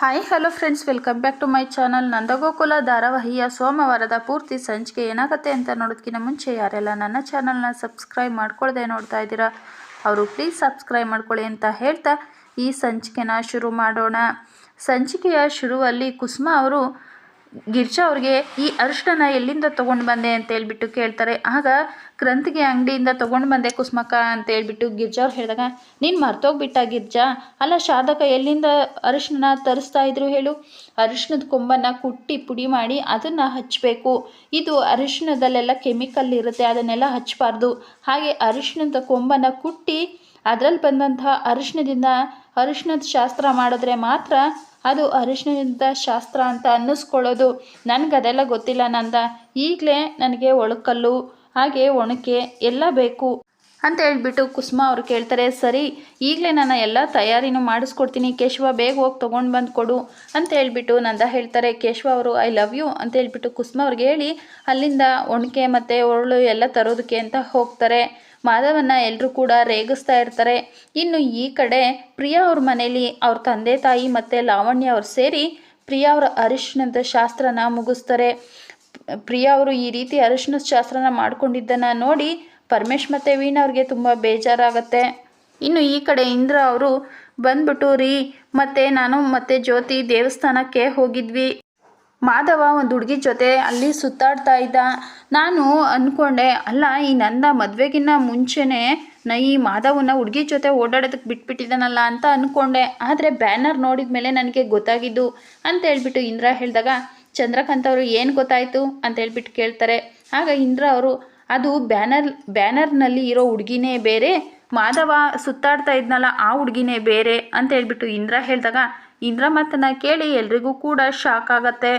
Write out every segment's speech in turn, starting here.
Hi hello friends, welcome back to my channel. Nandagokula ಧಾರಾವಾಹಿಯ ಸೋಮವಾರದ ಪೂರ್ತಿ ಸಂಚಿಕೆ ಏನಾಗುತ್ತೆ ಅಂತ ನೋಡೋದಕ್ಕಿಂತ ಮುಂಚೆ ಯಾರೆಲ್ಲ ನನ್ನ ಚಾನಲ್ನ ಸಬ್ಸ್ಕ್ರೈಬ್ ಮಾಡ್ಕೊಳ್ಳದೆ ನೋಡ್ತಾ ಇದ್ದೀರಾ ಅವರು ಪ್ಲೀಸ್ ಸಬ್ಸ್ಕ್ರೈಬ್ ಮಾಡ್ಕೊಳ್ಳಿ ಅಂತ ಹೇಳ್ತಾ ಈ ಸಂಚಿಕೆನ ಶುರು ಮಾಡೋಣ. ಸಂಚಿಕೆಯ ಶುರುವಲ್ಲಿ ಕುಸುಮ ಅವರು ಗಿರ್ಜಾ ಅವ್ರಿಗೆ ಈ ಅರಿಶಿನ ಎಲ್ಲಿಂದ ತೊಗೊಂಡು ಬಂದೆ ಅಂತ ಹೇಳ್ಬಿಟ್ಟು ಕೇಳ್ತಾರೆ. ಆಗ ಕ್ರಾಂತಿಗೆ ಅಂಗಡಿಯಿಂದ ತೊಗೊಂಡು ಬಂದೆ ಕುಸುಮಕ್ಕ ಅಂತ ಹೇಳ್ಬಿಟ್ಟು ಗಿರ್ಜಾ ಅವ್ರು ಹೇಳಿದಾಗ, ನೀನು ಮರ್ತೋಗ್ಬಿಟ್ಟ ಗಿರ್ಜಾ? ಅಲ್ಲ ಶಾರದಕ್ಕ ಎಲ್ಲಿಂದ ಅರಿಶಿನ ತರಿಸ್ತಾ ಇದ್ರು ಹೇಳು? ಅರಿಶಿನದ ಕೊಂಬನ್ನು ಕುಟ್ಟಿ ಪುಡಿ ಮಾಡಿ ಅದನ್ನು ಹಚ್ಚಬೇಕು. ಇದು ಅರಿಶಿನದಲ್ಲೆಲ್ಲ ಕೆಮಿಕಲ್ ಇರುತ್ತೆ, ಅದನ್ನೆಲ್ಲ ಹಚ್ಚಬಾರ್ದು. ಹಾಗೆ ಅರಿಶಿನದ ಕೊಂಬನ್ನು ಕುಟ್ಟಿ ಅದರಲ್ಲಿ ಬಂದಂತಹ ಅರಿಶಿನದ ಶಾಸ್ತ್ರ ಮಾಡಿದ್ರೆ ಮಾತ್ರ ಅದು ಅರಿಶಿನದ ಶಾಸ್ತ್ರ ಅಂತ ಅನ್ನಿಸ್ಕೊಳ್ಳೋದು. ನನಗದೆಲ್ಲ ಗೊತ್ತಿಲ್ಲ ನಂದ. ಈಗಲೇ ನನಗೆ ಒಳಕಲ್ಲು ಹಾಗೆ ಒಣಕೆ ಎಲ್ಲ ಬೇಕು ಅಂತ ಹೇಳ್ಬಿಟ್ಟು ಕುಸುಮ ಅವರು ಕೇಳ್ತಾರೆ. ಸರಿ, ಈಗಲೇ ನಾನು ಎಲ್ಲ ತಯಾರಿನೂ ಮಾಡಿಸ್ಕೊಡ್ತೀನಿ ಕೇಶವ, ಬೇಗ ಹೋಗಿ ತೊಗೊಂಡು ಬಂದು ಕೊಡು ಅಂತ ಹೇಳ್ಬಿಟ್ಟು ನಂದ ಹೇಳ್ತಾರೆ. ಕೇಶವ ಅವರು ಐ ಲವ್ ಯು ಅಂತ ಹೇಳ್ಬಿಟ್ಟು ಕುಸುಮ ಅವ್ರಿಗೆ ಹೇಳಿ ಅಲ್ಲಿಂದ ಒಣಕೆ ಮತ್ತು ಒರಳು ಎಲ್ಲ ತರೋದಕ್ಕೆ ಅಂತ ಹೋಗ್ತಾರೆ. ಮಾಧವನ್ನ ಎಲ್ಲರೂ ಕೂಡ ರೇಗಿಸ್ತಾ ಇರ್ತಾರೆ. ಇನ್ನು ಈ ಕಡೆ ಪ್ರಿಯಾ ಅವ್ರ ಮನೇಲಿ ಅವ್ರ ತಂದೆ ತಾಯಿ ಮತ್ತು ಲಾವಣ್ಯ ಅವ್ರು ಸೇರಿ ಪ್ರಿಯಾ ಅವರ ಅರಿಶಿನದ ಶಾಸ್ತ್ರನ ಮುಗಿಸ್ತಾರೆ. ಪ್ರಿಯಾ ಅವರು ಈ ರೀತಿ ಅರಿಶಿನದ ಶಾಸ್ತ್ರನ ಮಾಡ್ಕೊಂಡಿದ್ದನ್ನು ನೋಡಿ ಪರಮೇಶ್ ಮತ್ತು ವೀಣಾ ಅವ್ರಿಗೆ ತುಂಬ ಬೇಜಾರಾಗತ್ತೆ. ಇನ್ನು ಈ ಕಡೆ ಇಂದ್ರ ಅವರು ಬಂದ್ಬಿಟ್ಟು, ರೀ ಮತ್ತು ನಾನು ಮತ್ತು ಜ್ಯೋತಿ ದೇವಸ್ಥಾನಕ್ಕೆ ಹೋಗಿದ್ವಿ. ಮಾಧವ ಒಂದು ಹುಡುಗಿ ಜೊತೆ ಅಲ್ಲಿ ಸುತ್ತಾಡ್ತಾ ಇದ್ದ. ನಾನು ಅಂದ್ಕೊಂಡೆ, ಅಲ್ಲ ಈ ನನ್ನ ಮದುವೆಗಿನ್ನ ಮುಂಚೆನೇ ಈ ಮಾಧವನ ಹುಡುಗಿ ಜೊತೆ ಓಡಾಡೋದಕ್ಕೆ ಬಿಟ್ಬಿಟ್ಟಿದ್ದಾನಲ್ಲ ಅಂತ ಅಂದ್ಕೊಂಡೆ. ಆದರೆ ಬ್ಯಾನರ್ ನೋಡಿದ ಮೇಲೆ ನನಗೆ ಗೊತ್ತಾಗಿದ್ದು ಅಂತ ಹೇಳ್ಬಿಟ್ಟು ಇಂದ್ರ ಹೇಳಿದಾಗ, ಚಂದ್ರಕಾಂತ್ ಅವರು ಏನು ಗೊತ್ತಾಯಿತು ಅಂತ ಹೇಳ್ಬಿಟ್ಟು ಕೇಳ್ತಾರೆ. ಆಗ ಇಂದ್ರ ಅವರು, ಅದು ಬ್ಯಾನರ್ನಲ್ಲಿ ಇರೋ ಹುಡುಗಿನೇ ಬೇರೆ, ಮಾಧವ ಸುತ್ತಾಡ್ತಾ ಇದ್ನಲ್ಲ ಆ ಹುಡುಗಿನೇ ಬೇರೆ ಅಂತ ಹೇಳ್ಬಿಟ್ಟು ಇಂದ್ರ ಹೇಳಿದಾಗ, ಇಂದ್ರ ಮಾತನ್ನು ಕೇಳಿ ಎಲ್ರಿಗೂ ಕೂಡ ಶಾಕ್ ಆಗತ್ತೆ.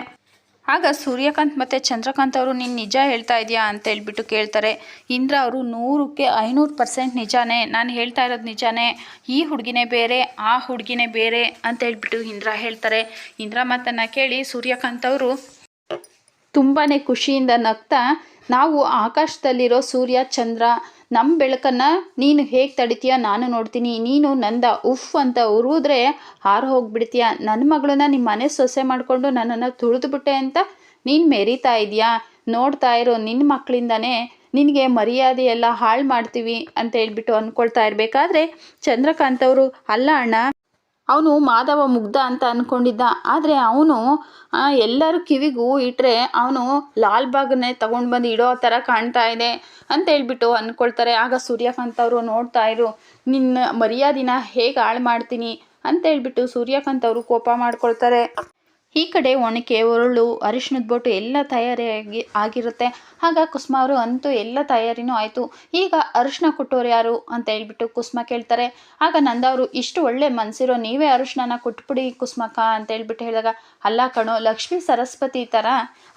ಆಗ ಸೂರ್ಯಕಾಂತ್ ಮತ್ತು ಚಂದ್ರಕಾಂತ್ ಅವರು, ನೀನು ನಿಜ ಹೇಳ್ತಾ ಇದೆಯಾ ಅಂತ ಹೇಳ್ಬಿಟ್ಟು ಕೇಳ್ತಾರೆ. ಇಂದ್ರ ಅವರು 100ಕ್ಕೆ 500% ನಿಜಾನೇ, ನಾನು ಹೇಳ್ತಾ ಇರೋದು ನಿಜಾನೇ, ಈ ಹುಡುಗಿನೇ ಬೇರೆ ಆ ಹುಡುಗಿನೇ ಬೇರೆ ಅಂತ ಹೇಳ್ಬಿಟ್ಟು ಇಂದ್ರ ಹೇಳ್ತಾರೆ. ಇಂದ್ರ ಮಾತನ್ನು ಕೇಳಿ ಸೂರ್ಯಕಾಂತ್ ಅವರು ತುಂಬಾ ಖುಷಿಯಿಂದ ನಗ್ತಾ, ನಾವು ಆಕಾಶದಲ್ಲಿರೋ ಸೂರ್ಯ ಚಂದ್ರ, ನಮ್ಮ ಬೆಳಕನ್ನು ನೀನು ಹೇಗೆ ತಡಿತೀಯ ನಾನು ನೋಡ್ತೀನಿ, ನೀನು ನಂದ ಉಫ್ ಅಂತ ಉರಿದ್ರೆ ಹಾರು ಹೋಗಿಬಿಡ್ತೀಯ, ನನ್ನ ಮಗಳನ್ನ ನಿಮ್ಮ ಮನೆ ಸೊಸೆ ಮಾಡಿಕೊಂಡು ನನ್ನನ್ನು ತುಳಿದುಬಿಟ್ಟೆ ಅಂತ ನೀನು ಮೆರೀತಾ ಇದೆಯಾ, ನೋಡ್ತಾ ಇರೋ ನಿನ್ನ ಮಕ್ಕಳಿಂದನೇ ನಿನಗೆ ಮರ್ಯಾದೆ ಎಲ್ಲ ಹಾಳು ಮಾಡ್ತೀವಿ ಅಂತ ಹೇಳ್ಬಿಟ್ಟು ಅಂದ್ಕೊಳ್ತಾ ಇರಬೇಕಾದ್ರೆ ಚಂದ್ರಕಾಂತ್ ಅವರು, ಅಲ್ಲ ಅಣ್ಣ, ಅವನು ಮಾಧವ ಮುಗ್ಧ ಅಂತ ಅಂದ್ಕೊಂಡಿದ್ದ, ಆದರೆ ಅವನು ಎಲ್ಲರೂ ಕಿವಿಗೂ ಇಟ್ಟರೆ ಅವನು ಲಾಲ್ಬಾಗ್ನೇ ತಗೊಂಡು ಬಂದು ಇಡೋ ಥರ ಕಾಣ್ತಾ ಇದೆ ಅಂತ ಹೇಳ್ಬಿಟ್ಟು ಅಂದ್ಕೊಳ್ತಾರೆ. ಆಗ ಸೂರ್ಯಕಾಂತ್ ಅವರು, ನೋಡ್ತಾ ಇರು, ನಿನ್ನ ಮರ್ಯಾದಿನ ಹೇಗೆ ಹಾಳು ಮಾಡ್ತೀನಿ ಅಂತ ಹೇಳ್ಬಿಟ್ಟು ಸೂರ್ಯಕಾಂತ್ ಅವರು ಕೋಪ ಮಾಡ್ಕೊಳ್ತಾರೆ. ಈ ಕಡೆ ಒಣಕೆ ಒರಳು ಅರಿಶಿನದ ಬೋಟು ಎಲ್ಲ ತಯಾರಿಯಾಗಿ ಆಗಿರುತ್ತೆ. ಆಗ ಕುಸುಮ ಅವರು, ಅಂತೂ ಎಲ್ಲ ತಯಾರಿನೂ ಆಯಿತು, ಈಗ ಅರಿಶಿನ ಕೊಟ್ಟೋರು ಯಾರು ಅಂತ ಹೇಳ್ಬಿಟ್ಟು ಕುಸುಮ ಕೇಳ್ತಾರೆ. ಆಗ ನಂದವರು, ಇಷ್ಟು ಒಳ್ಳೆ ಮನಸ್ಸಿರೋ ನೀವೇ ಅರಿಶಿನ ಕೊಟ್ಬಿಡಿ ಕುಸುಮಕ್ಕ ಅಂತ ಹೇಳ್ಬಿಟ್ಟು ಹೇಳಿದಾಗ, ಅಲ್ಲ ಕಣೋ, ಲಕ್ಷ್ಮೀ ಸರಸ್ವತಿ ಥರ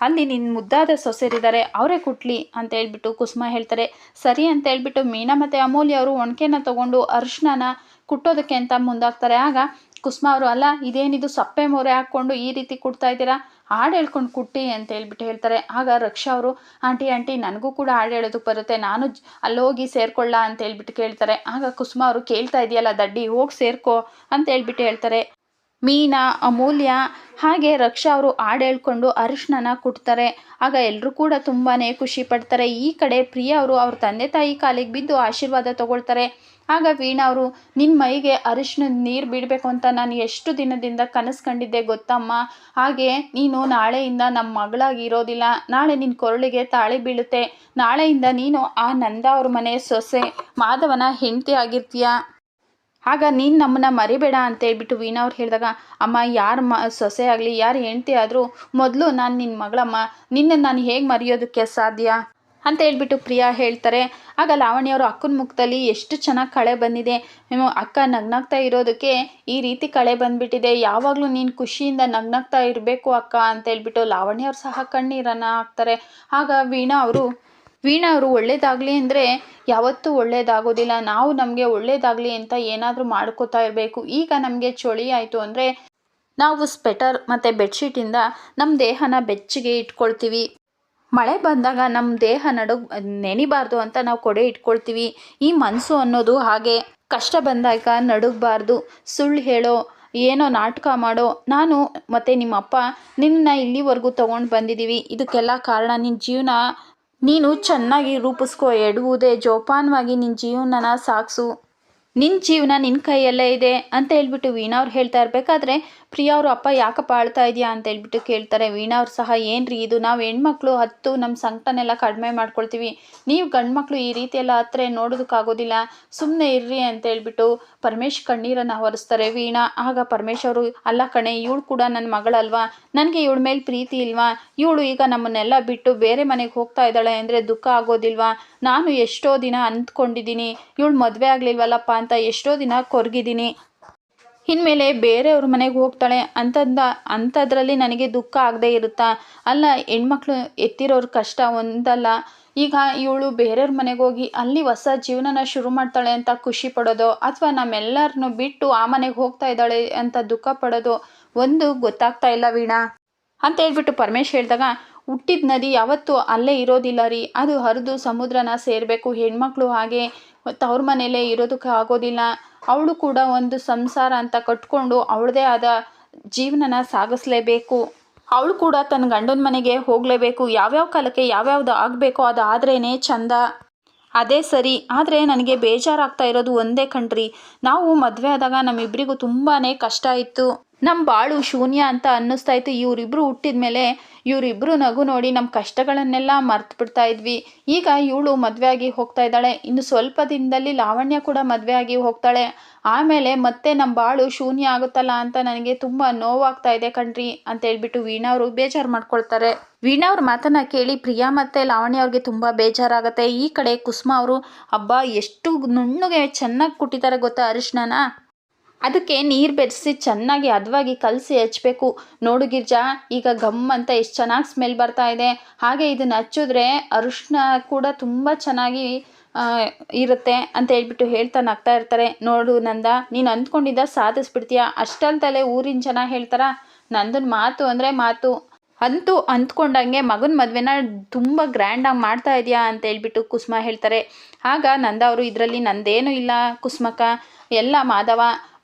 ಅಲ್ಲಿ ನಿನ್ನ ಮುದ್ದಾದ ಸೊಸೆರಿದ್ದಾರೆ, ಅವರೇ ಕೊಟ್ಲಿ ಅಂತ ಹೇಳ್ಬಿಟ್ಟು ಕುಸುಮ ಹೇಳ್ತಾರೆ. ಸರಿ ಅಂತ ಹೇಳ್ಬಿಟ್ಟು ಮೀನಾ ಮತ್ತು ಅಮೂಲ್ಯ ಅವರು ಒಣಕೆನ ತೊಗೊಂಡು ಅರಿಶಿನ ಕುಟ್ಟೋದಕ್ಕೆ ಅಂತ ಮುಂದಾಗ್ತಾರೆ. ಆಗ ಕುಸುಮ ಅವರು, ಅಲ್ಲ ಇದೇನಿದು ಸಪ್ಪೆ ಮೊರೆ ಹಾಕ್ಕೊಂಡು ಈ ರೀತಿ ಕುಟ್ತಾ ಇದ್ದೀರಾ, ಹಾಡು ಹೇಳ್ಕೊಂಡು ಕುಟ್ಟಿ ಅಂತ ಹೇಳ್ಬಿಟ್ಟು ಹೇಳ್ತಾರೆ. ಆಗ ರಕ್ಷಾ ಅವರು, ಆಂಟಿ ನನಗೂ ಕೂಡ ಹಾಡು ಹೇಳೋದಕ್ಕೆ ಬರುತ್ತೆ, ನಾನು ಅಲ್ಲೋಗಿ ಸೇರ್ಕೊಳ್ಳ ಅಂತ ಹೇಳ್ಬಿಟ್ಟು ಕೇಳ್ತಾರೆ. ಆಗ ಕುಸುಮ ಅವರು, ಕೇಳ್ತಾ ಇದೆಯಲ್ಲ ದಡ್ಡಿ, ಹೋಗಿ ಸೇರ್ಕೋ ಅಂತ ಹೇಳ್ಬಿಟ್ಟು ಹೇಳ್ತಾರೆ. ಮೀನಾ, ಅಮೂಲ್ಯ ಹಾಗೆ ರಕ್ಷಾ ಅವರು ಹಾಡು ಹೇಳ್ಕೊಂಡು ಅರಿಶಿನ ಕುಟ್ತಾರೆ. ಆಗ ಎಲ್ಲರೂ ಕೂಡ ತುಂಬಾ ಖುಷಿ ಪಡ್ತಾರೆ. ಈ ಕಡೆ ಪ್ರಿಯಾ ಅವರು ಅವ್ರ ತಂದೆ ತಾಯಿ ಕಾಲಿಗೆ ಬಿದ್ದು ಆಶೀರ್ವಾದ ತಗೊಳ್ತಾರೆ. ಆಗ ವೀಣಾ ಅವರು, ನಿನ್ನ ಮೈಗೆ ಅರಿಶಿನದ ನೀರು ಬಿಡಬೇಕು ಅಂತ ನಾನು ಎಷ್ಟು ದಿನದಿಂದ ಕನಸು ಕಂಡಿದ್ದೆ ಗೊತ್ತಮ್ಮ, ಹಾಗೆ ನೀನು ನಾಳೆಯಿಂದ ನಮ್ಮ ಮಗಳಾಗಿ ಇರೋದಿಲ್ಲ, ನಾಳೆ ನಿನ್ನ ಕೊರಳಿಗೆ ತಾಳಿ ಬೀಳುತ್ತೆ, ನಾಳೆಯಿಂದ ನೀನು ಆ ನಂದ ಅವ್ರ ಮನೆ ಸೊಸೆ ಮಾಧವನ ಹೆಂಡತಿ ಆಗಿರ್ತೀಯ, ಆಗ ನೀನು ನಮ್ಮನ್ನು ಮರಿಬೇಡ ಅಂತ ಹೇಳ್ಬಿಟ್ಟು ವೀಣಾ ಅವ್ರು ಹೇಳಿದಾಗ, ಅಮ್ಮ ಯಾರು ಸೊಸೆ ಆಗಲಿ ಯಾರು ಹೆಂಡತಿ ಆದರೂ ಮೊದಲು ನಾನು ನಿನ್ನ ಮಗಳಮ್ಮ, ನಿನ್ನನ್ನು ನಾನು ಹೇಗೆ ಮರೆಯೋದಕ್ಕೆ ಸಾಧ್ಯ ಅಂತ ಹೇಳ್ಬಿಟ್ಟು ಪ್ರಿಯಾ ಹೇಳ್ತಾರೆ. ಆಗ ಲಾವಣ್ಯವರು, ಅಕ್ಕನ ಮುಖದಲ್ಲಿ ಎಷ್ಟು ಚೆನ್ನಾಗಿ ಕಳೆ ಬಂದಿದೆ, ಅಕ್ಕ ನಗ್ನಗ್ತಾ ಇರೋದಕ್ಕೆ ಈ ರೀತಿ ಕಳೆ ಬಂದುಬಿಟ್ಟಿದೆ, ಯಾವಾಗಲೂ ನೀನು ಖುಷಿಯಿಂದ ನಗ್ನಗ್ತಾ ಇರಬೇಕು ಅಕ್ಕ ಅಂತ ಹೇಳ್ಬಿಟ್ಟು ಲಾವಣ್ಯವ್ರು ಸಹ ಕಣ್ಣೀರನ್ನು ಹಾಕ್ತಾರೆ. ಆಗ ವೀಣಾ ಅವರು, ಒಳ್ಳೇದಾಗಲಿ ಅಂದರೆ ಯಾವತ್ತೂ ಒಳ್ಳೇದಾಗೋದಿಲ್ಲ, ನಾವು ನಮಗೆ ಒಳ್ಳೇದಾಗಲಿ ಅಂತ ಏನಾದರೂ ಮಾಡ್ಕೋತಾ ಇರಬೇಕು. ಈಗ ನಮಗೆ ಚಳಿ ಆಯಿತು ಅಂದರೆ ನಾವು ಸ್ವೆಟರ್ ಮತ್ತು ಬೆಡ್ಶೀಟಿಂದ ನಮ್ಮ ದೇಹನ ಬೆಚ್ಚಗೆ ಇಟ್ಕೊಳ್ತೀವಿ, ಮಳೆ ಬಂದಾಗ ನಮ್ಮ ದೇಹ ನೆನಿಬಾರ್ದು ಅಂತ ನಾವು ಕೊಡೆ ಇಟ್ಕೊಳ್ತೀವಿ. ಈ ಮನಸ್ಸು ಅನ್ನೋದು ಹಾಗೆ, ಕಷ್ಟ ಬಂದಾಗ ನಡುಗಬಾರ್ದು, ಸುಳ್ಳು ಹೇಳೋ ಏನೋ ನಾಟಕ ಮಾಡೋ, ನಾನು ಮತ್ತು ನಿಮ್ಮಪ್ಪ ನಿನ್ನ ಇಲ್ಲಿವರೆಗೂ ತೊಗೊಂಡು ಬಂದಿದ್ದೀವಿ. ಇದಕ್ಕೆಲ್ಲ ಕಾರಣ ನಿನ್ನ ಜೀವನ ನೀನು ಚೆನ್ನಾಗಿ ರೂಪಿಸ್ಕೋ, ಎಡುವುದೇ ಜೋಪಾನವಾಗಿ ನಿನ್ನ ಜೀವನನ ಸಾಗಿಸು, ನಿನ್ನ ಜೀವನ ನಿನ್ನ ಕೈಯಲ್ಲೇ ಇದೆ ಅಂತ ಹೇಳ್ಬಿಟ್ಟು ವೀಣಾ ಅವ್ರು ಹೇಳ್ತಾ ಇರಬೇಕಾದ್ರೆ ಪ್ರಿಯಾ ಅವರು ಅಪ್ಪ ಯಾಕಪ್ಪ ಆಳ್ತಾ ಇದೆಯಾ ಅಂತ ಹೇಳ್ಬಿಟ್ಟು ಕೇಳ್ತಾರೆ. ವೀಣಾ ಅವ್ರು ಸಹ ಏನ್ರಿ ಇದು, ನಾವು ಹೆಣ್ಮಕ್ಳು ಹತ್ತು ನಮ್ಮ ಸಂಕಟನೆಲ್ಲ ಕಡಿಮೆ ಮಾಡ್ಕೊಳ್ತೀವಿ, ನೀವು ಗಂಡ್ಮಕ್ಳು ಈ ರೀತಿ ಎಲ್ಲ ಹತ್ರ ನೋಡೋದಕ್ಕಾಗೋದಿಲ್ಲ, ಸುಮ್ಮನೆ ಇರ್ರಿ ಅಂತ ಹೇಳ್ಬಿಟ್ಟು ಪರಮೇಶ್ ಕಣ್ಣೀರನ್ನು ಹೊರಿಸ್ತಾರೆ ವೀಣಾ. ಆಗ ಪರಮೇಶ್ ಅವರು ಅಲ್ಲ ಕಣೆ, ಇವಳು ಕೂಡ ನನ್ನ ಮಗಳಲ್ವಾ, ನನಗೆ ಇವಳ ಮೇಲೆ ಪ್ರೀತಿ ಇಲ್ವಾ, ಇವಳು ಈಗ ನಮ್ಮನ್ನೆಲ್ಲ ಬಿಟ್ಟು ಬೇರೆ ಮನೆಗೆ ಹೋಗ್ತಾ ಇದ್ದಾಳೆ ಅಂದರೆ ದುಃಖ ಆಗೋದಿಲ್ವಾ, ನಾನು ಎಷ್ಟೋ ದಿನ ಅಂದ್ಕೊಂಡಿದ್ದೀನಿ ಇವಳು ಮದುವೆ ಆಗಲಿಲ್ವಲ್ಲಪ್ಪ ಅಂತ ಎಷ್ಟೋ ದಿನ ಕೊರಗಿದ್ದೀನಿ, ಇನ್ಮೇಲೆ ಬೇರೆಯವ್ರ ಮನೆಗೆ ಹೋಗ್ತಾಳೆ ಅಂಥದ್ರಲ್ಲಿ ನನಗೆ ದುಃಖ ಆಗದೆ ಇರುತ್ತಾ, ಅಲ್ಲ ಹೆಣ್ಮಕ್ಳು ಎತ್ತಿರೋರ ಕಷ್ಟ ಒಂದಲ್ಲ, ಈಗ ಇವಳು ಬೇರೆಯವ್ರ ಮನೆಗೆ ಹೋಗಿ ಅಲ್ಲಿ ಹೊಸ ಜೀವನನ ಶುರು ಮಾಡ್ತಾಳೆ ಅಂತ ಖುಷಿ ಪಡೋದು, ಅಥವಾ ನಮ್ಮೆಲ್ಲರನ್ನು ಬಿಟ್ಟು ಆ ಮನೆಗೆ ಹೋಗ್ತಾ ಇದ್ದಾಳೆ ಅಂತ ದುಃಖ ಪಡೋದು ಒಂದು ಗೊತ್ತಾಗ್ತಾ ಇಲ್ಲ ವೀಣಾ ಅಂತ ಹೇಳ್ಬಿಟ್ಟು ಪರಮೇಶ್ ಹೇಳಿದಾಗ, ಹುಟ್ಟಿದ ನದಿ ಯಾವತ್ತೂ ಅಲ್ಲೇ ಇರೋದಿಲ್ಲ ರೀ, ಅದು ಹರಿದು ಸಮುದ್ರನ ಸೇರಬೇಕು, ಹೆಣ್ಮಕ್ಳು ಹಾಗೆ ತವ್ರ ಮನೆಯಲ್ಲೇ ಇರೋದಕ್ಕೆ ಆಗೋದಿಲ್ಲ, ಅವಳು ಕೂಡ ಒಂದು ಸಂಸಾರ ಅಂತ ಕಟ್ಕೊಂಡು ಅವಳದೇ ಆದ ಜೀವನನ ಸಾಗಿಸ್ಲೇಬೇಕು, ಅವಳು ಕೂಡ ತನ್ನ ಗಂಡನ ಮನೆಗೆ ಹೋಗಲೇಬೇಕು, ಯಾವ್ಯಾವ ಕಾಲಕ್ಕೆ ಯಾವ್ಯಾವ್ದು ಆಗಬೇಕೋ ಅದು ಆದ್ರೇ ಚಂದ, ಅದೇ ಸರಿ. ಆದರೆ ನನಗೆ ಬೇಜಾರಾಗ್ತಾ ಇರೋದು ಒಂದೇ ಕಣ್ರಿ, ನಾವು ಮದುವೆ ಆದಾಗ ನಮ್ಮಿಬ್ಬರಿಗೂ ತುಂಬಾ ಕಷ್ಟ ಇತ್ತು, ನಮ್ಮ ಬಾಳು ಶೂನ್ಯ ಅಂತ ಅನ್ನಿಸ್ತಾ ಇತ್ತು, ಇವರಿಬ್ಬರು ಹುಟ್ಟಿದ ಮೇಲೆ ಇವರಿಬ್ಬರು ನಗು ನೋಡಿ ನಮ್ಮ ಕಷ್ಟಗಳನ್ನೆಲ್ಲ ಮರ್ತು ಬಿಡ್ತಾ ಇದ್ವಿ, ಈಗ ಇವಳು ಮದುವೆ ಆಗಿ ಹೋಗ್ತಾ ಇದ್ದಾಳೆ, ಇನ್ನು ಸ್ವಲ್ಪ ದಿನದಲ್ಲಿ ಲಾವಣ್ಯ ಕೂಡ ಮದುವೆ ಆಗಿ ಹೋಗ್ತಾಳೆ, ಆಮೇಲೆ ಮತ್ತೆ ನಮ್ಮ ಬಾಳು ಶೂನ್ಯ ಆಗುತ್ತಲ್ಲ ಅಂತ ನನಗೆ ತುಂಬ ನೋವಾಗ್ತಾ ಇದೆ ಕಣ್ರಿ ಅಂತ ಹೇಳ್ಬಿಟ್ಟು ವೀಣಾ ಅವರು ಬೇಜಾರು ಮಾಡ್ಕೊಳ್ತಾರೆ. ವೀಣಾ ಅವ್ರ ಮಾತನ್ನ ಕೇಳಿ ಪ್ರಿಯಾ ಮತ್ತು ಲಾವಣ್ಯ ಅವ್ರಿಗೆ ತುಂಬ ಬೇಜಾರಾಗುತ್ತೆ. ಈ ಕಡೆ ಕುಸುಮ ಅವರು ಹಬ್ಬ ಎಷ್ಟು ನುಣ್ಣಗೆ ಚೆನ್ನಾಗಿ ಕುಟ್ಟಿದ್ದಾರೆ ಗೊತ್ತಾ ಅರಿಶಿಣನ, ಅದಕ್ಕೆ ನೀರು ಬೆರೆಸಿ ಚೆನ್ನಾಗಿ ಹದವಾಗಿ ಕಲಸಿ ಹಚ್ಚಬೇಕು. ನೋಡು ಗಿರ್ಜಾ, ಈಗ ಗಮ್ ಅಂತ ಎಷ್ಟು ಚೆನ್ನಾಗಿ ಸ್ಮೆಲ್ ಬರ್ತಾ ಇದೆ, ಹಾಗೆ ಇದನ್ನು ಹಚ್ಚಿದ್ರೆ ಅರಿಶಿನ ಕೂಡ ತುಂಬ ಚೆನ್ನಾಗಿ ಇರುತ್ತೆ ಅಂತ ಹೇಳ್ಬಿಟ್ಟು ಹೇಳ್ತಾ ನಗ್ತಾ ಇರ್ತಾರೆ. ನೋಡು ನಂದ, ನೀನು ಅಂದ್ಕೊಂಡಿದ್ದ ಸಾಧಿಸ್ಬಿಡ್ತೀಯ, ಅಷ್ಟಲ್ದಲ್ಲೇ ಊರಿನ ಜನ ಹೇಳ್ತಾರ, ನಂದನ ಮಾತು ಅಂದರೆ ಮಾತು, ಅಂತೂ ಅಂದ್ಕೊಂಡಂಗೆ ಮಗನ ಮದುವೆನ ತುಂಬ ಗ್ರ್ಯಾಂಡಾಗಿ ಮಾಡ್ತಾ ಇದೆಯಾ ಅಂತ ಹೇಳ್ಬಿಟ್ಟು ಕುಸುಮ ಹೇಳ್ತಾರೆ. ಆಗ ನಂದ ಅವರು ಇದರಲ್ಲಿ ನಂದೇನೂ ಇಲ್ಲ ಕುಸುಮಕ್ಕ, ಎಲ್ಲ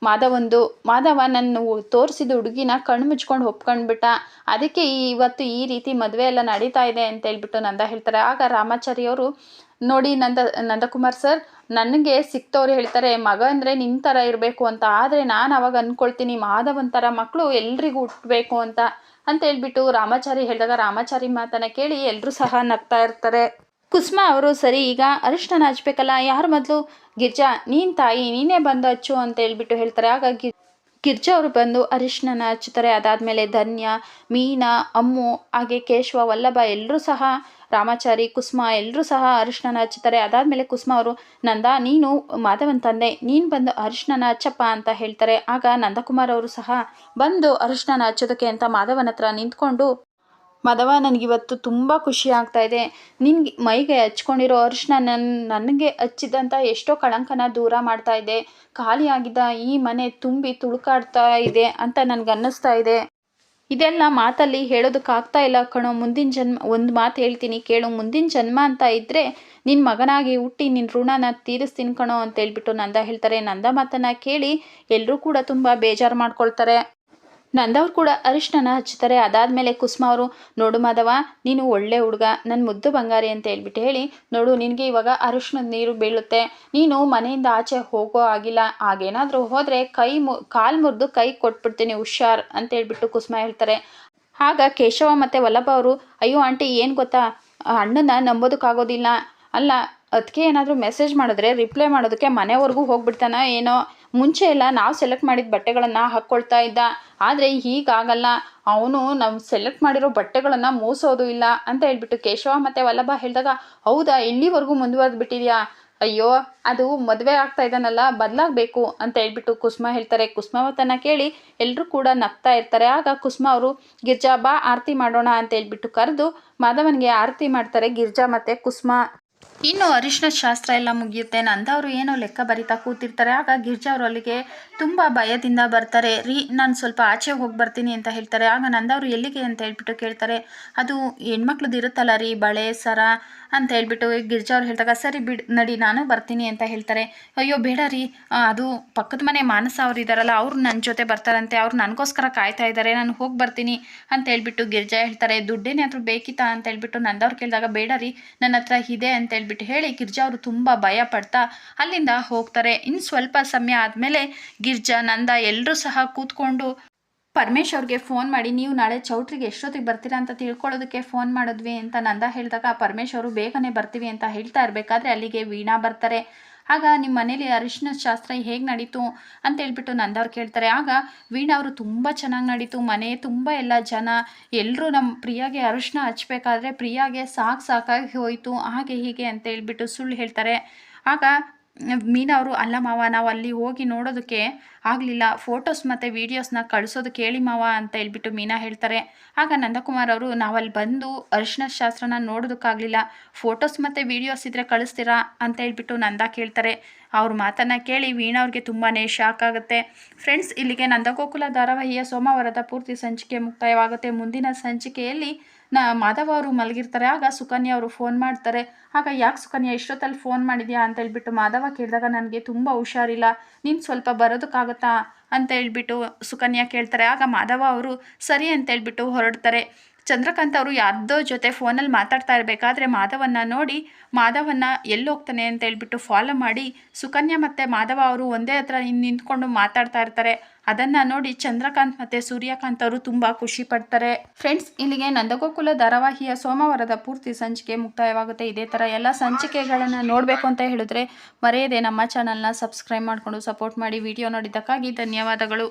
ಮಾಧವ ನನ್ನ ತೋರಿಸಿದ ಹುಡುಗಿನ ಕಣ್ಣು ಮುಚ್ಕೊಂಡು ಒಪ್ಕೊಂಡ್ಬಿಟ್ಟ, ಅದಕ್ಕೆ ಇವತ್ತು ಈ ರೀತಿ ಮದುವೆ ಎಲ್ಲ ನಡೀತಾ ಇದೆ ಅಂತ ಹೇಳ್ಬಿಟ್ಟು ನಂದ ಹೇಳ್ತಾರೆ. ಆಗ ರಾಮಾಚಾರಿ ಅವರು ನೋಡಿ ನಂದಕುಮಾರ್ ಸರ್, ನನಗೆ ಸಿಕ್ತವ್ರು ಹೇಳ್ತಾರೆ ಮಗ ಅಂದರೆ ನಿನ್ನ ಥರ ಇರಬೇಕು ಅಂತ, ಆದರೆ ನಾನು ಅವಾಗ ಅಂದ್ಕೊಳ್ತೀನಿ ಮಾಧವನ್ ಥರ ಮಕ್ಕಳು ಎಲ್ರಿಗೂ ಹುಟ್ಟಬೇಕು ಅಂತ ಹೇಳ್ಬಿಟ್ಟು ರಾಮಾಚಾರಿ ಹೇಳಿದಾಗ ರಾಮಾಚಾರಿ ಮಾತನ್ನು ಕೇಳಿ ಎಲ್ಲರೂ ಸಹ ನಗ್ತಾ ಇರ್ತಾರೆ. ಕುಸುಮ ಅವರು ಸರಿ ಈಗ ಅರಿಶಿನ ಹಚ್ಬೇಕಲ್ಲ, ಯಾರು ಮೊದಲು, ಗಿರ್ಜಾ ನೀನು ತಾಯಿ ನೀನೇ ಬಂದು ಹಚ್ಚು ಅಂತ ಹೇಳ್ಬಿಟ್ಟು ಹೇಳ್ತಾರೆ. ಆಗ ಗಿರ್ಜಾ ಅವರು ಬಂದು ಅರಿಶಿನ ಹಚ್ಚುತ್ತಾರೆ. ಅದಾದಮೇಲೆ ಧನ್ಯ, ಮೀನಾ, ಅಮ್ಮು, ಹಾಗೆ ಕೇಶವ, ವಲ್ಲಭ ಎಲ್ಲರೂ ಸಹ, ರಾಮಾಚಾರಿ, ಕುಸುಮ ಎಲ್ಲರೂ ಸಹ ಅರಿಶಿನ ಹಚ್ಚುತ್ತಾರೆ. ಅದಾದಮೇಲೆ ಕುಸುಮ ಅವರು ನಂದ ನೀನು ಮಾಧವನ್ ತಂದೆ, ನೀನು ಬಂದು ಅರಿಶಿನ ಹಚ್ಚಪ್ಪ ಅಂತ ಹೇಳ್ತಾರೆ. ಆಗ ನಂದಕುಮಾರ್ ಅವರು ಸಹ ಬಂದು ಅರಿಶಿನ ಹಚ್ಚೋದಕ್ಕೆ ಅಂತ ಮಾಧವನ ಹತ್ರ ನಿಂತ್ಕೊಂಡು, ಮಾಧವ ನನಗಿವತ್ತು ತುಂಬ ಖುಷಿ ಆಗ್ತಾ ಇದೆ, ನಿನ್ಗೆ ಮೈಗೆ ಹಚ್ಕೊಂಡಿರೋ ಅರಿಶಿನ ನನಗೆ ಹಚ್ಚಿದಂಥ ಎಷ್ಟೋ ಕಳಂಕನ ದೂರ ಮಾಡ್ತಾ ಇದೆ, ಖಾಲಿಯಾಗಿದ್ದ ಈ ಮನೆ ತುಂಬಿ ತುಳುಕಾಡ್ತಾ ಇದೆ ಅಂತ ನನಗನ್ನಿಸ್ತಾ ಇದೆ, ಇದೆಲ್ಲ ಮಾತಲ್ಲಿ ಹೇಳೋದಕ್ಕಾಗ್ತಾ ಇಲ್ಲ ಕಣೋ, ಮುಂದಿನ ಜನ್ಮ ಒಂದು ಮಾತು ಹೇಳ್ತೀನಿ ಕೇಳು, ಮುಂದಿನ ಜನ್ಮ ಅಂತ ಇದ್ದರೆ ನಿನ್ನ ಮಗನಾಗಿ ಹುಟ್ಟಿ ನಿನ್ನ ಋಣನ ತೀರಿಸ್ತೀನಿ ಕಣೋ ಅಂತ ಹೇಳ್ಬಿಟ್ಟು ನಂದ ಹೇಳ್ತಾರೆ. ನಂದ ಮಾತನ್ನು ಕೇಳಿ ಎಲ್ಲರೂ ಕೂಡ ತುಂಬ ಬೇಜಾರು ಮಾಡ್ಕೊಳ್ತಾರೆ. ನಂದವ್ರು ಕೂಡ ಅರಿಶಿನ ಹಚ್ತಾರೆ. ಅದಾದಮೇಲೆ ಕುಸುಮ ಅವರು ನೋಡು ಮಾಧವ, ನೀನು ಒಳ್ಳೆ ಹುಡುಗ, ನನ್ನ ಮುದ್ದು ಬಂಗಾರಿ ಅಂತ ಹೇಳ್ಬಿಟ್ಟು ಹೇಳಿ, ನೋಡು ನಿನಗೆ ಇವಾಗ ಅರಿಶಿನದ ನೀರು ಬೀಳುತ್ತೆ, ನೀನು ಮನೆಯಿಂದ ಆಚೆ ಹೋಗೋ ಆಗಿಲ್ಲ, ಹಾಗೇನಾದರೂ ಹೋದರೆ ಕಾಲು ಮುರಿದು ಕೈ ಕೊಟ್ಬಿಡ್ತೀನಿ ಹುಷಾರ್ ಅಂತ ಹೇಳ್ಬಿಟ್ಟು ಕುಸುಮ ಹೇಳ್ತಾರೆ. ಆಗ ಕೇಶವ ಮತ್ತು ವಲ್ಲಭ ಅವರು, ಅಯ್ಯೋ ಆಂಟಿ ಏನು ಗೊತ್ತಾ, ಅಣ್ಣನ ನಂಬೋದಕ್ಕಾಗೋದಿಲ್ಲ, ಅಲ್ಲ ಅದಕ್ಕೆ ಏನಾದರೂ ಮೆಸೇಜ್ ಮಾಡಿದ್ರೆ ರಿಪ್ಲೈ ಮಾಡೋದಕ್ಕೆ ಮನೆವರೆಗೂ ಹೋಗ್ಬಿಡ್ತಾನ ಏನೋ, ಮುಂಚೆ ಎಲ್ಲ ನಾವು ಸೆಲೆಕ್ಟ್ ಮಾಡಿದ ಬಟ್ಟೆಗಳನ್ನು ಹಾಕ್ಕೊಳ್ತಾ ಇದ್ದ, ಆದರೆ ಹೀಗಾಗಲ್ಲ, ಅವನು ನಾವು ಸೆಲೆಕ್ಟ್ ಮಾಡಿರೋ ಬಟ್ಟೆಗಳನ್ನು ಮೂಸೋದು ಇಲ್ಲ ಅಂತ ಹೇಳ್ಬಿಟ್ಟು ಕೇಶವ ಮತ್ತು ವಲ್ಲಭ ಹೇಳಿದಾಗ, ಹೌದಾ ಇಲ್ಲಿವರೆಗೂ ಮುಂದುವರೆದು ಬಿಟ್ಟಿದ್ಯಾ, ಅಯ್ಯೋ ಅದು ಮದುವೆ ಆಗ್ತಾ ಇದ್ದಾನಲ್ಲ ಬದಲಾಗಬೇಕು ಅಂತ ಹೇಳ್ಬಿಟ್ಟು ಕುಸುಮ ಹೇಳ್ತಾರೆ. ಕುಸುಮ ಮಾತನ್ನು ಕೇಳಿ ಎಲ್ಲರೂ ಕೂಡ ನಗ್ತಾ ಇರ್ತಾರೆ. ಆಗ ಕುಸುಮ ಅವರು ಗಿರ್ಜಾ ಬಾ ಆರತಿ ಮಾಡೋಣ ಅಂತ ಹೇಳ್ಬಿಟ್ಟು ಕರೆದು ಮಾಧವನಿಗೆ ಆರತಿ ಮಾಡ್ತಾರೆ ಗಿರ್ಜಾ ಮತ್ತು ಕುಸುಮ. ಇನ್ನು ಅರಿಶಿನ ಶಾಸ್ತ್ರ ಎಲ್ಲ ಮುಗಿಯುತ್ತೆ. ನಂದ ಅವರು ಏನೋ ಲೆಕ್ಕ ಬರಿತಾ ಕೂತಿರ್ತಾರೆ. ಆಗ ಗಿರ್ಜಾ ಅವರು ಅಲ್ಲಿಗೆ ತುಂಬ ಭಯದಿಂದ ಬರ್ತಾರೆ. ರೀ ನಾನು ಸ್ವಲ್ಪ ಆಚೆ ಹೋಗಿ ಬರ್ತೀನಿ ಅಂತ ಹೇಳ್ತಾರೆ. ಆಗ ನಂದವರು ಎಲ್ಲಿಗೆ ಅಂತ ಹೇಳ್ಬಿಟ್ಟು ಕೇಳ್ತಾರೆ. ಅದು ಹೆಣ್ಮಕ್ಳದ್ದು ಇರುತ್ತಲ್ಲ ರೀ ಬಳೆ ಸರ ಅಂತ ಹೇಳ್ಬಿಟ್ಟು ಗಿರ್ಜಾ ಅವ್ರು ಹೇಳಿದಾಗ ಸರಿ ನಡಿ ನಾನು ಬರ್ತೀನಿ ಅಂತ ಹೇಳ್ತಾರೆ. ಅಯ್ಯೋ ಬೇಡ ರೀ, ಅದು ಪಕ್ಕದ ಮನೆ ಮಾನಸ ಅವ್ರು ಇದ್ದಾರಲ್ಲ ಅವ್ರು ನನ್ನ ಜೊತೆ ಬರ್ತಾರಂತೆ, ಅವ್ರು ನನಗೋಸ್ಕರ ಕಾಯ್ತಾ ಇದ್ದಾರೆ, ನಾನು ಹೋಗಿ ಬರ್ತೀನಿ ಅಂತ ಹೇಳ್ಬಿಟ್ಟು ಗಿರ್ಜಾ ಹೇಳ್ತಾರೆ. ದುಡ್ಡೇನಾದರೂ ಬೇಕಿತ್ತಾ ಅಂತ ಹೇಳ್ಬಿಟ್ಟು ನಂದವ್ರು ಕೇಳಿದಾಗ ಬೇಡ ರೀ ನನ್ನ ಹತ್ರ ಇದೆ ಅಂತ ಹೇಳ್ಬಿಟ್ಟು ಹೇಳಿ ಗಿರ್ಜಾ ಅವರು ತುಂಬ ಭಯ ಪಡ್ತಾ ಅಲ್ಲಿಂದ ಹೋಗ್ತಾರೆ. ಇನ್ನು ಸ್ವಲ್ಪ ಸಮಯ ಆದಮೇಲೆ ಗಿರ್ಜಾ ನಂದ ಎಲ್ಲರೂ ಸಹ ಕೂತ್ಕೊಂಡು ಪರಮೇಶ್ ಅವ್ರಿಗೆ ಫೋನ್ ಮಾಡಿ ನೀವು ನಾಳೆ ಚೌಟ್ರಿಗೆ ಎಷ್ಟೊತ್ತಿಗೆ ಬರ್ತೀರಾ ಅಂತ ತಿಳ್ಕೊಳ್ಳೋದಕ್ಕೆ ಫೋನ್ ಮಾಡಿದ್ವಿ ಅಂತ ನಂದ ಹೇಳಿದಾಗ ಪರಮೇಶ್ ಅವರು ಬೇಗನೆ ಬರ್ತೀವಿ ಅಂತ ಹೇಳ್ತಾ ಇರಬೇಕಾದ್ರೆ ಅಲ್ಲಿಗೆ ವೀಣಾ ಬರ್ತಾರೆ. ಆಗ ನಿಮ್ಮ ಮನೇಲಿ ಅರಿಶಿನ ಶಾಸ್ತ್ರ ಹೇಗೆ ನಡೀತು ಅಂತ ಹೇಳ್ಬಿಟ್ಟು ನಂದವ್ರು ಕೇಳ್ತಾರೆ. ಆಗ ವೀಣಾ ಅವರು ತುಂಬ ಚೆನ್ನಾಗಿ ನಡೀತು, ಮನೆ ತುಂಬ ಎಲ್ಲ ಜನ ಎಲ್ಲರೂ ನಮ್ಮ ಪ್ರಿಯಾಗೆ ಅರಿಶಿನ ಹಚ್ಬೇಕಾದ್ರೆ ಪ್ರಿಯಾಗೆ ಸಾಕಾಗಿ ಹೋಯಿತು ಹಾಗೆ ಹೀಗೆ ಅಂತ ಹೇಳ್ಬಿಟ್ಟು ಸುಳ್ಳು ಹೇಳ್ತಾರೆ. ಆಗ ಮೀನಾ ಅವರು ಅಲ್ಲ ಮಾವ ನಾವು ಅಲ್ಲಿ ಹೋಗಿ ನೋಡೋದಕ್ಕೆ ಆಗಲಿಲ್ಲ, ಫೋಟೋಸ್ ಮತ್ತು ವೀಡಿಯೋಸ್ನ ಕಳಿಸೋದಕ್ಕೆ ಹೇಳಿ ಮಾವ ಅಂತ ಹೇಳ್ಬಿಟ್ಟು ಮೀನಾ ಹೇಳ್ತಾರೆ. ಆಗ ನಂದಕುಮಾರ್ ಅವರು ನಾವಲ್ಲಿ ಬಂದು ಅರಿಶಿನ ಶಾಸ್ತ್ರನ ನೋಡೋದಕ್ಕಾಗಲಿಲ್ಲ, ಫೋಟೋಸ್ ಮತ್ತು ವೀಡಿಯೋಸ್ ಇದ್ದರೆ ಕಳಿಸ್ತೀರಾ ಅಂತ ಹೇಳ್ಬಿಟ್ಟು ನಂದ ಕೇಳ್ತಾರೆ. ಅವ್ರ ಮಾತನ್ನು ಕೇಳಿ ವೀಣಾ ಅವ್ರಿಗೆ ತುಂಬಾ ಶಾಕ್ ಆಗುತ್ತೆ. ಫ್ರೆಂಡ್ಸ್, ಇಲ್ಲಿಗೆ ನಂದಗೋಕುಲ ಧಾರಾವಾಹಿಯ ಸೋಮವಾರದ ಪೂರ್ತಿ ಸಂಚಿಕೆ ಮುಕ್ತಾಯವಾಗುತ್ತೆ. ಮುಂದಿನ ಸಂಚಿಕೆಯಲ್ಲಿ ಮಾಧವ ಅವರು ಮಲಗಿರ್ತಾರೆ. ಆಗ ಸುಕನ್ಯಾ ಅವರು ಫೋನ್ ಮಾಡ್ತಾರೆ. ಆಗ ಯಾಕೆ ಸುಕನ್ಯಾ ಇಷ್ಟೊತ್ತಲ್ಲಿ ಫೋನ್ ಮಾಡಿದ್ಯಾ ಅಂತ ಹೇಳ್ಬಿಟ್ಟು ಮಾಧವ ಕೇಳಿದಾಗ ನನಗೆ ತುಂಬ ಹುಷಾರಿಲ್ಲ, ನೀನು ಸ್ವಲ್ಪ ಬರೋದಕ್ಕಾಗತ್ತಾ ಅಂತ ಹೇಳ್ಬಿಟ್ಟು ಸುಕನ್ಯಾ ಕೇಳ್ತಾರೆ. ಆಗ ಮಾಧವ ಅವರು ಸರಿ ಅಂತ ಹೇಳ್ಬಿಟ್ಟು ಹೊರಡ್ತಾರೆ. ಚಂದ್ರಕಾಂತ್ ಅವರು ಯಾರ್ದೋ ಜೊತೆ ಫೋನಲ್ಲಿ ಮಾತಾಡ್ತಾ ಇರಬೇಕಾದ್ರೆ ಮಾಧವನ್ನ ನೋಡಿ ಮಾಧವನ್ನ ಎಲ್ಲಿ ಹೋಗ್ತಾನೆ ಅಂತ ಹೇಳ್ಬಿಟ್ಟು ಫಾಲೋ ಮಾಡಿ ಸುಕನ್ಯಾ ಮತ್ತು ಮಾಧವ ಅವರು ಒಂದೇ ಹತ್ರ ನಿಂತ್ಕೊಂಡು ಮಾತಾಡ್ತಾ ಇರ್ತಾರೆ. ಅದನ್ನು ನೋಡಿ ಚಂದ್ರಕಾಂತ್ ಮತ್ತು ಸೂರ್ಯಕಾಂತ್ ಅವರು ತುಂಬ ಖುಷಿ ಪಡ್ತಾರೆ. ಫ್ರೆಂಡ್ಸ್, ಇಲ್ಲಿಗೆ ನಂದಗೋಕುಲ ಧಾರಾವಾಹಿಯ ಸೋಮವಾರದ ಪೂರ್ತಿ ಸಂಚಿಕೆ ಮುಕ್ತಾಯವಾಗುತ್ತೆ. ಇದೇ ಥರ ಎಲ್ಲ ಸಂಚಿಕೆಗಳನ್ನು ನೋಡಬೇಕು ಅಂತ ಹೇಳಿದ್ರೆ ಮರೆಯದೆ ನಮ್ಮ ಚಾನಲ್ನ ಸಬ್ಸ್ಕ್ರೈಬ್ ಮಾಡಿಕೊಂಡು ಸಪೋರ್ಟ್ ಮಾಡಿ. ವಿಡಿಯೋ ನೋಡಿದ್ದಕ್ಕಾಗಿ ಧನ್ಯವಾದಗಳು.